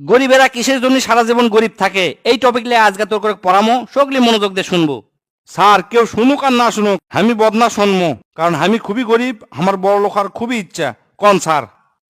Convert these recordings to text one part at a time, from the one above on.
গরিবেরা কিসের জন্য সারা জীবন গরিব থাকে, এই টপিক নিয়ে আজকে তোর করে পড়ামো, সকলি মনোযোগ দিয়ে শুনবো। স্যার, কেউ শুনুক আর না শুনুক, আমি বদনা শুনবো, কারণ আমি খুবই গরিব, আমার বড় লোক আর খুবই ইচ্ছা। কোন স্যার?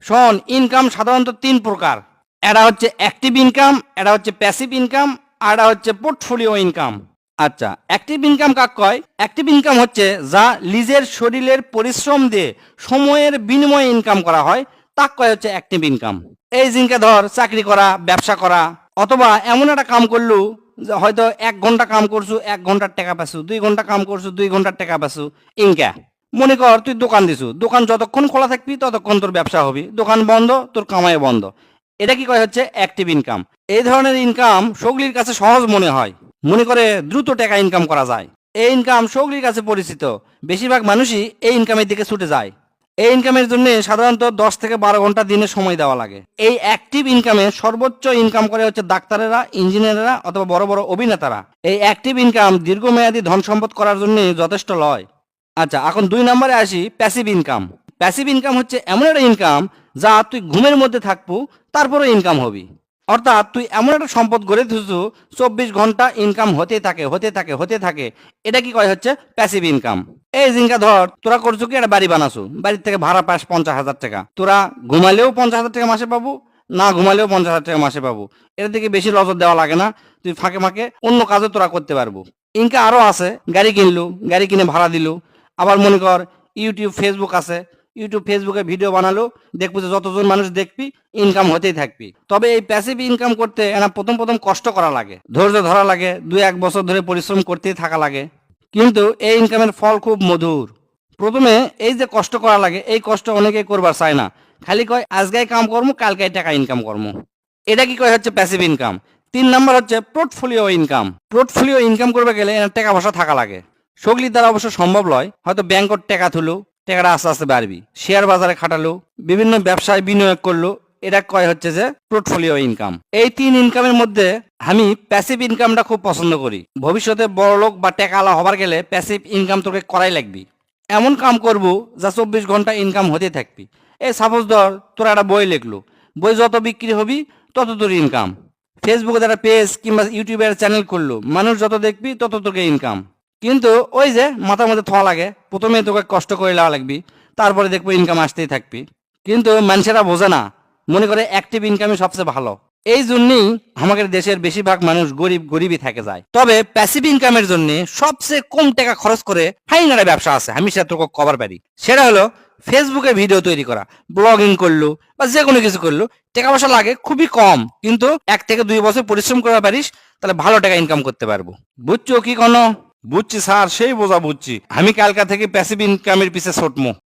শোন, ইনকাম সাধারণত তিন প্রকার। এটা হচ্ছে অ্যাক্টিভ ইনকাম, এটা হচ্ছে প্যাসিভ ইনকাম, আর এটা হচ্ছে পোর্টফোলিও ইনকাম। আচ্ছা, অ্যাক্টিভ ইনকাম কাক কয়? অ্যাক্টিভ ইনকাম হচ্ছে যা নিজের শরীরের পরিশ্রম দিয়ে সময়ের বিনিময়ে ইনকাম করা হয়, তাক কয় হচ্ছে অ্যাক্টিভ ইনকাম। এই জিনকে ধর চাকরি করা, ব্যবসা করা, অথবা এমন একটা কাম করলু যে হয়তো 1 ঘন্টা কাম করছু, 1 ঘন্টার টাকা পাচ্ছু, 2 ঘন্টা কাম করছু, 2 ঘন্টার টাকা পাচ্ছু। ইনকা মনে কর তুই দোকান দিছু, দোকান যতক্ষণ খোলা থাকবি ততক্ষণ তোর ব্যবসা হবে, দোকান বন্ধ তোর কামাই বন্ধ। এটা কি কয় হচ্ছে অ্যাক্টিভ ইনকাম। এই ধরনের ইনকাম সগলির কাছে সহজ মনে হয়, মনে করে দ্রুত টাকা ইনকাম করা যায়। এই ইনকাম সগলির কাছে পরিচিত, বেশিরভাগ মানুষই এই ইনকামের দিকে ছুটে যায়। এই ইনকামের জন্য সাধারণত 10 থেকে 12 ঘন্টা দিনে সময় দেওয়া লাগে। এই অ্যাক্টিভ ইনকামে সর্বোচ্চ ইনকাম করে হচ্ছে ডাক্তারেরা, ইঞ্জিনিয়াররা অথবা বড় বড় অভিনেতারা। এই অ্যাক্টিভ ইনকাম দীর্ঘমেয়াদী ধন সম্পদ করার জন্য যথেষ্ট লয়। আচ্ছা, এখন 2 নম্বরে আসি, প্যাসিভ ইনকাম। প্যাসিভ ইনকাম হচ্ছে এমন একটা ইনকাম যা তুই ঘুমের মধ্যে থাকবো তারপরে ইনকাম হবি। অর্থাৎ তুই এমন একটা সম্পদ গড়ে তুলছু, 24 ঘন্টা ইনকাম হতে থাকে হতে থাকে হতে থাকে। এটা কি কয় হচ্ছে প্যাসিভ ইনকাম। এই জিনকা ধর তোরা করছো কি, একটা বাড়ি বানাছো, বাড়ির থেকে ভাড়া পাস 50,000 টাকা, তোরা ঘুমালেও 50,000 টাকা মাসে পাবো, না ঘুমালেও 50,000 টাকা মাসে পাবো। এর থেকে বেশি নজর দেওয়া লাগে না, তুই ফাঁকে ফাঁকে অন্য কাজও তোরা করতে পারবো। ইনকা আরো আছে, গাড়ি কিনলু, গাড়ি কিনে ভাড়া দিলু। আবার মনে কর ইউটিউব ফেসবুক আছে, ইউটিউব ফেসবুকে ভিডিও বানালো, দেখবো যে যতজন মানুষ দেখবি ইনকাম হতেই থাকবি। তবে এই প্যাসিভ ইনকাম করতে এনা প্রথম প্রথম কষ্ট করা লাগে, ধৈর্য ধরা লাগে, 2-1 বছর ধরে পরিশ্রম করতেই থাকা লাগে। কিন্তু এই ইনকামের ফল খুব মধুর। প্রথমে এই যে কষ্ট করা লাগে, এই কষ্ট অনেকেই করবার চায় না, খালি কয় আজকাই কাম কর্ম, কালকে টাকা ইনকাম কর্ম। এটা কি কয় হচ্ছে প্যাসিভ ইনকাম। 3 নম্বর হচ্ছে পোর্টফোলিও ইনকাম। পোর্টফোলিও ইনকাম করবে গেলে এনার টাকা পয়সা থাকা লাগে। সগলির দ্বারা অবশ্য সম্ভব নয়, হয়তো ব্যাংকত টাকা তুলো, টাকাটা আস্তে আস্তে বাড়বি, শেয়ার বাজারে খাটালো, বিভিন্ন ব্যবসায় বিনিয়োগ করলো। এটা কয় হচ্ছে যে পোর্টফোলিও ইনকাম। এই 3 ইনকামের মধ্যে আমি প্যাসিভ ইনকামটা খুব পছন্দ করি। ভবিষ্যতে বড় লোক বা টাকাওয়ালা হবার গেলে প্যাসিভ ইনকাম তোকে করাই লাগবি। এমন কাম করবো যা 24 ঘন্টা ইনকাম হতে থাকবি। এই সাপোজ ধর তোরা একটা বই লিখলো, বই যত বিক্রি হবি তত তোর ইনকাম। ফেসবুকে একটা পেজ কিংবা ইউটিউবের চ্যানেল করলো, মানুষ যত দেখবি তত তোকে ইনকাম। কিন্তু ওই যে মাথার মধ্যে থোয়া লাগে, প্রথমে তোকে কষ্ট করে নেওয়া লাগবি, তারপরে দেখবো ইনকাম আসতেই থাকবি। কিন্তু মানুষেরা বোঝে না, মনে করে অ্যাক্টিভ ইনকামই সবচেয়ে ভালো। এই জন্যই আমাদের দেশের বেশিরভাগ মানুষ গরিব গরিবই থেকে যায়। তবে প্যাসিভ ইনকামের জন্য সবচেয়ে কম টাকা খরচ করে ফাইনাল ব্যবসা আছে, আমি সেটা তোকে কভার পারি। সেটা হলো ফেসবুকে ভিডিও তৈরি করা, ব্লগিং করলো বা যে কোনো কিছু করলো, টাকা পয়সা লাগে খুবই কম, কিন্তু 1 থেকে 2 বছর পরিশ্রম করা পারিস, তাহলে ভালো টাকা ইনকাম করতে পারবো। বুঝছো কি কোনো? বুঝছি স্যার, সেই বোঝা বুঝছি। আমি কালকা থেকে প্যাসিভ ইনকামের পিছে ছুটমু।